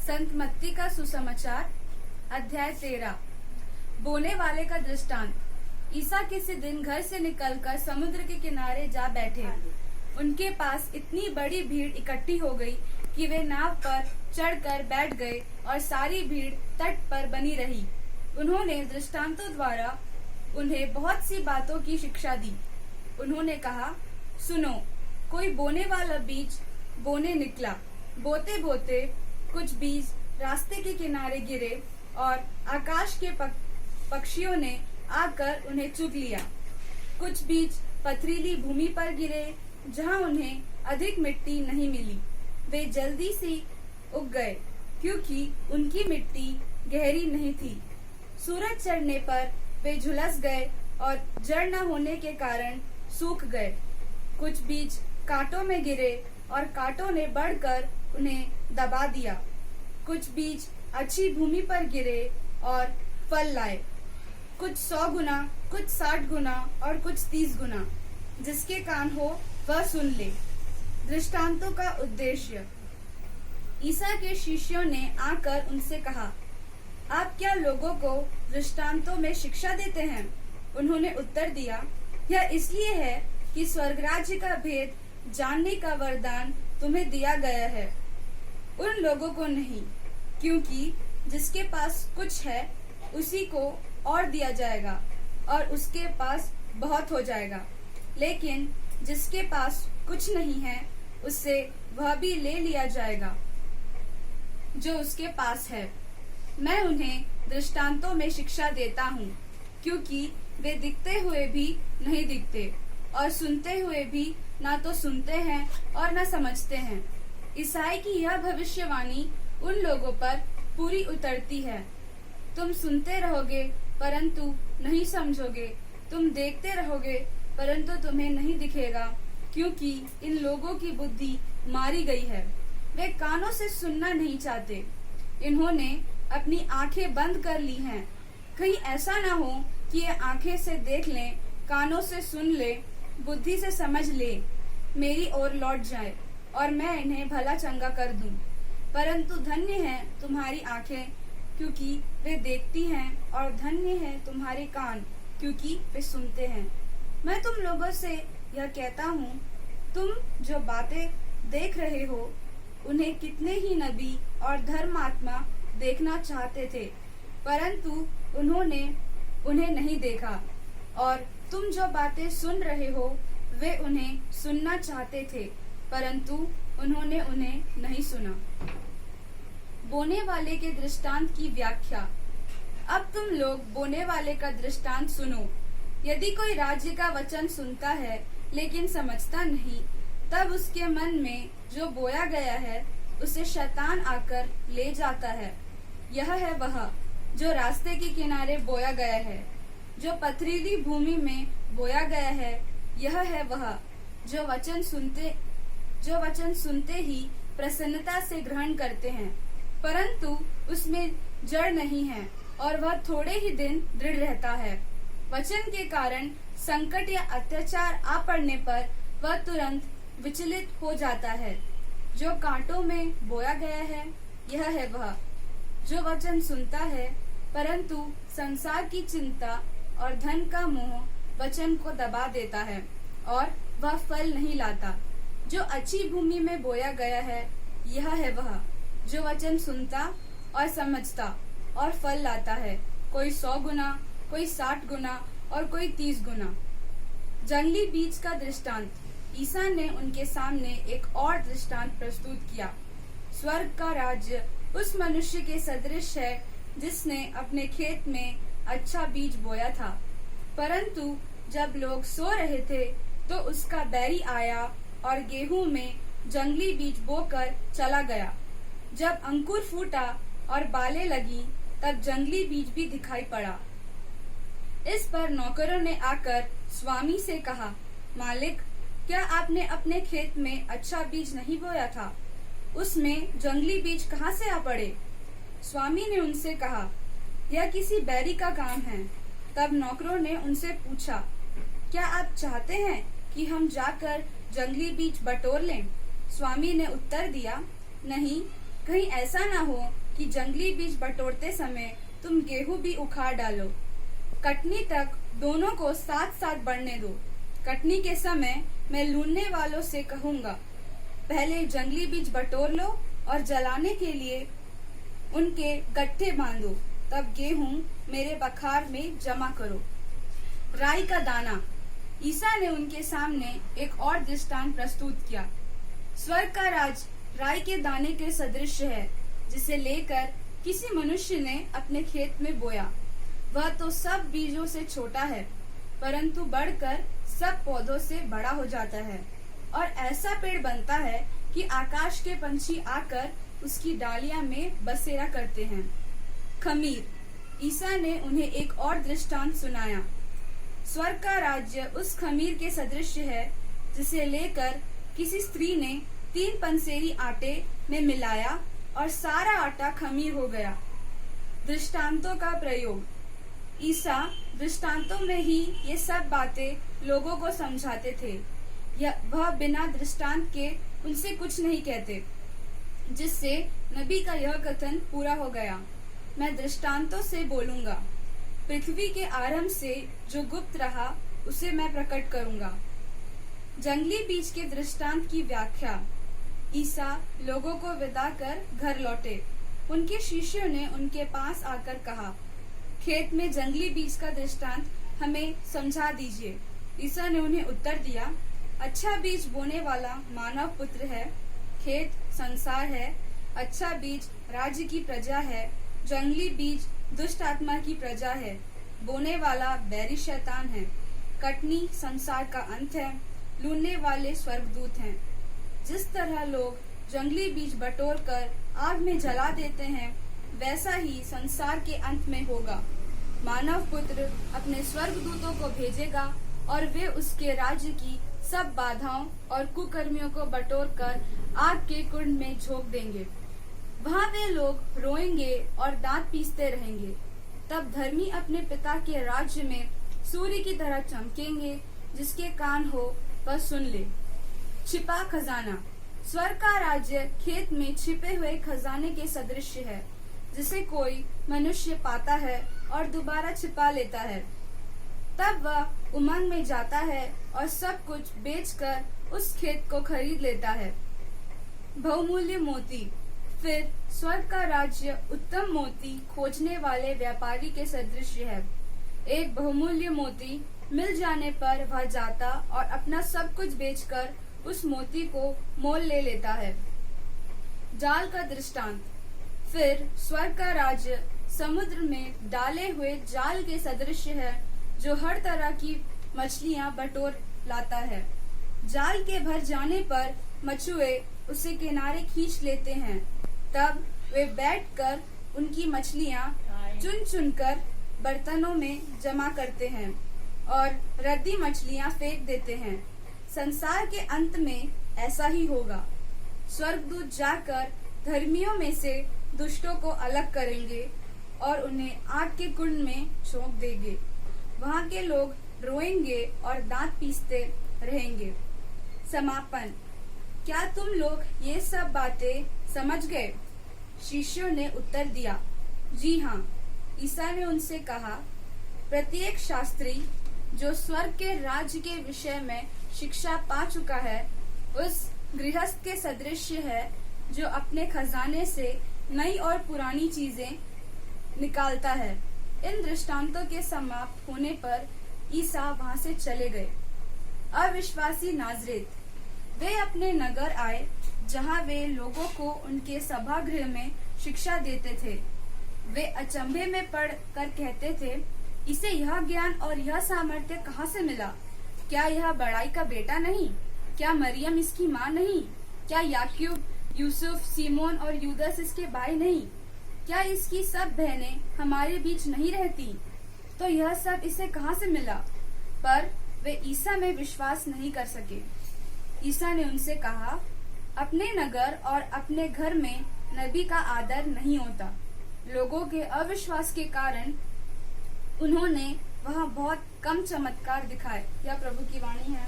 संत मत्ती का सुसमाचार अध्याय 13। बोने वाले का दृष्टांत। ईसा किसी दिन घर से निकलकर समुद्र के किनारे जा बैठे। उनके पास इतनी बड़ी भीड़ इकट्ठी हो गई कि वे नाव पर चढ़कर बैठ गए और सारी भीड़ तट पर बनी रही। उन्होंने दृष्टांतों द्वारा उन्हें बहुत सी बातों की शिक्षा दी। उन्होंने कहा, सुनो, कोई बोने वाला बीज बोने निकला। बोते बोते कुछ बीज रास्ते के किनारे गिरे और आकाश के पक्षियों ने आकर उन्हें चुग लिया। कुछ बीज पथरीली भूमि पर गिरे जहां उन्हें अधिक मिट्टी नहीं मिली। वे जल्दी से उग गए क्योंकि उनकी मिट्टी गहरी नहीं थी। सूरज चढ़ने पर वे झुलस गए और जड़ न होने के कारण सूख गए। कुछ बीज कांटों में गिरे और कांटों ने बढ़कर उन्हें दबा दिया। कुछ बीज अच्छी भूमि पर गिरे और फल लाए, कुछ 100 गुना, कुछ 60 गुना और कुछ 30 गुना। जिसके कान हो वह सुन ले। दृष्टांतों का उद्देश्य। ईसा के शिष्यों ने आकर उनसे कहा, आप क्या लोगों को दृष्टांतों में शिक्षा देते हैं? उन्होंने उत्तर दिया, यह इसलिए है कि स्वर्ग राज्य का भेद जानने का वरदान तुम्हें दिया गया है, उन लोगों को नहीं। क्योंकि जिसके पास कुछ है उसी को और दिया जाएगा और उसके पास बहुत हो जाएगा। लेकिन जिसके पास कुछ नहीं है उससे वह भी ले लिया जाएगा जो उसके पास है। मैं उन्हें दृष्टांतों में शिक्षा देता हूँ क्योंकि वे दिखते हुए भी नहीं दिखते और सुनते हुए भी ना तो सुनते हैं और न समझते हैं। ईसाई की यह भविष्यवाणी उन लोगों पर पूरी उतरती है। तुम सुनते रहोगे परंतु नहीं समझोगे, तुम देखते रहोगे परंतु तुम्हें नहीं दिखेगा, क्योंकि इन लोगों की बुद्धि मारी गई है। वे कानों से सुनना नहीं चाहते, इन्होंने अपनी आंखें बंद कर ली हैं। कहीं ऐसा ना हो कि ये आंखें से देख लें, कानों से सुन ले, बुद्धि से समझ ले, मेरी ओर लौट जाए और मैं इन्हें भला चंगा कर दूं। परंतु धन्य है तुम्हारी आंखें क्योंकि वे देखती हैं, और धन्य है तुम्हारे कान क्योंकि वे सुनते हैं। मैं तुम लोगों से यह कहता हूँ, तुम जो बातें देख रहे हो उन्हें कितने ही नबी और धर्मात्मा देखना चाहते थे, परंतु उन्होंने उन्हें नहीं देखा। और तुम जो बातें सुन रहे हो वे उन्हें सुनना चाहते थे, परंतु उन्होंने उन्हें नहीं सुना। बोने वाले के दृष्टांत की व्याख्या। अब तुम लोग बोने वाले का दृष्टांत सुनो। यदि कोई राज्य का वचन सुनता है लेकिन समझता नहीं, तब उसके मन में जो बोया गया है उसे शैतान आकर ले जाता है। यह है वह जो रास्ते के किनारे बोया गया है। जो पथरीली भूमि में बोया गया है, यह है वह जो वचन सुनते ही प्रसन्नता से ग्रहण करते हैं, परंतु उसमें जड़ नहीं है और वह थोड़े ही दिन दृढ़ रहता है। वचन के कारण संकट या अत्याचार आ पड़ने पर वह तुरंत विचलित हो जाता है। जो कांटों में बोया गया है, यह है वह जो वचन सुनता है, परंतु संसार की चिंता और धन का मोह वचन को दबा देता है और वह फल नहीं लाता। जो अच्छी भूमि में बोया गया है, यह है वह जो वचन सुनता और समझता और फल लाता है, कोई 100 गुना, कोई 60 गुना और कोई 30 गुना। जंगली बीज का दृष्टांत। ईसा ने उनके सामने एक और दृष्टांत प्रस्तुत किया। स्वर्ग का राज्य उस मनुष्य के सदृश है जिसने अपने खेत में अच्छा बीज बोया था। परंतु जब लोग सो रहे थे तो उसका बैरी आया और गेहूं में जंगली बीज बोकर चला गया। जब अंकुर फूटा और बालें लगी, तब जंगली बीज भी दिखाई पड़ा। इस पर नौकरों ने आकर स्वामी से कहा, मालिक, क्या आपने अपने खेत में अच्छा बीज नहीं बोया था? उसमें जंगली बीज कहाँ से आ पड़े? स्वामी ने उनसे कहा, यह किसी बैरी का काम है। तब नौकरों ने उनसे पूछा, क्या आप चाहते हैं कि हम जाकर जंगली बीज बटोर लें? स्वामी ने उत्तर दिया, नहीं, कहीं ऐसा ना हो कि जंगली बीज बटोरते समय तुम गेहूं भी उखाड़ डालो। कटनी तक दोनों को साथ साथ बढ़ने दो। कटनी के समय मैं लूनने वालों से कहूँगा, पहले जंगली बीज बटोर लो और जलाने के लिए उनके गट्ठे बांधो, तब गेहूं मेरे बखार में जमा करो। राई का दाना। ईसा ने उनके सामने एक और दृष्टांत प्रस्तुत किया। स्वर्ग का राज राई के दाने के सदृश है, जिसे लेकर किसी मनुष्य ने अपने खेत में बोया। वह तो सब बीजों से छोटा है, परंतु बढ़कर सब पौधों से बड़ा हो जाता है और ऐसा पेड़ बनता है कि आकाश के पंछी आकर उसकी डालियां में बसेरा करते हैं। खमीर। ईसा ने उन्हें एक और दृष्टांत सुनाया। स्वर्ग का राज्य उस खमीर के सदृश है, जिसे लेकर किसी स्त्री ने 3 पंसेरी आटे में मिलाया और सारा आटा खमीर हो गया। दृष्टांतों का प्रयोग। ईसा दृष्टांतों में ही ये सब बातें लोगों को समझाते थे। वह बिना दृष्टांत के उनसे कुछ नहीं कहते, जिससे नबी का यह कथन पूरा हो गया, मैं दृष्टांतों से बोलूंगा। पृथ्वी के आरंभ से जो गुप्त रहा उसे मैं प्रकट करूंगा। जंगली बीज के दृष्टांत की व्याख्या। ईसा लोगों को विदा कर घर लौटे। उनके शिष्यों ने उनके पास आकर कहा, खेत में जंगली बीज का दृष्टांत हमें समझा दीजिए। ईसा ने उन्हें उत्तर दिया, अच्छा बीज बोने वाला मानव पुत्र है, खेत संसार है। अच्छा बीज राज्य की प्रजा है, जंगली बीज दुष्ट आत्मा की प्रजा है, बोने वाला बैरी शैतान है। कटनी संसार का अंत है, लूनने वाले स्वर्गदूत हैं। जिस तरह लोग जंगली बीज बटोर कर आग में जला देते हैं, वैसा ही संसार के अंत में होगा। मानव पुत्र अपने स्वर्गदूतों को भेजेगा और वे उसके राज्य की सब बाधाओं और कुकर्मियों को बटोर कर आग के कुंड में झोंक देंगे। वहाँ वे लोग रोएंगे और दांत पीसते रहेंगे। तब धर्मी अपने पिता के राज्य में सूर्य की तरह चमकेंगे। जिसके कान हो वह सुन ले। छिपा खजाना। स्वर्ग का राज्य खेत में छिपे हुए खजाने के सदृश है, जिसे कोई मनुष्य पाता है और दोबारा छिपा लेता है। तब वह उमंग में जाता है और सब कुछ बेचकर उस खेत को खरीद लेता है। बहुमूल्य मोती। फिर स्वर्ग का राज्य उत्तम मोती खोजने वाले व्यापारी के सदृश है। एक बहुमूल्य मोती मिल जाने पर वह जाता और अपना सब कुछ बेचकर उस मोती को मोल ले लेता है। जाल का दृष्टांत। फिर स्वर्ग का राज्य समुद्र में डाले हुए जाल के सदृश है, जो हर तरह की मछलियां बटोर लाता है। जाल के भर जाने पर मछुए उसे किनारे खींच लेते हैं। तब वे बैठकर उनकी मछलियां चुन चुनकर बर्तनों में जमा करते हैं और रद्दी मछलियां फेंक देते हैं। संसार के अंत में ऐसा ही होगा। स्वर्गदूत जाकर धर्मियों में से दुष्टों को अलग करेंगे और उन्हें आग के कुंड में झोंक देंगे। वहाँ के लोग रोएंगे और दांत पीसते रहेंगे। समापन। क्या तुम लोग ये सब बातें समझ गए? शिष्यों ने उत्तर दिया, जी हाँ। ईसा ने उनसे कहा, प्रत्येक शास्त्री जो स्वर्ग के राज्य के विषय में शिक्षा पा चुका है, उस गृहस्थ के सदृश है जो अपने खजाने से नई और पुरानी चीजें निकालता है। इन दृष्टांतों के समाप्त होने पर ईसा वहाँ से चले गए। अविश्वासी नाजरेत। वे अपने नगर आए, जहाँ वे लोगों को उनके सभागृह में शिक्षा देते थे। वे अचंभे में पड़ कर कहते थे, इसे यह ज्ञान और यह सामर्थ्य कहाँ से मिला? क्या यह बड़ाई का बेटा नहीं? क्या मरियम इसकी माँ नहीं? क्या याकूब, यूसुफ, सीमोन और यूदस इसके भाई नहीं? क्या इसकी सब बहनें हमारे बीच नहीं रहती? तो यह सब इसे कहाँ से मिला? पर वे ईसा में विश्वास नहीं कर सके। ईसा ने उनसे कहा, अपने नगर और अपने घर में नबी का आदर नहीं होता। लोगों के अविश्वास के कारण उन्होंने वहाँ बहुत कम चमत्कार दिखाए। यह प्रभु की वाणी है।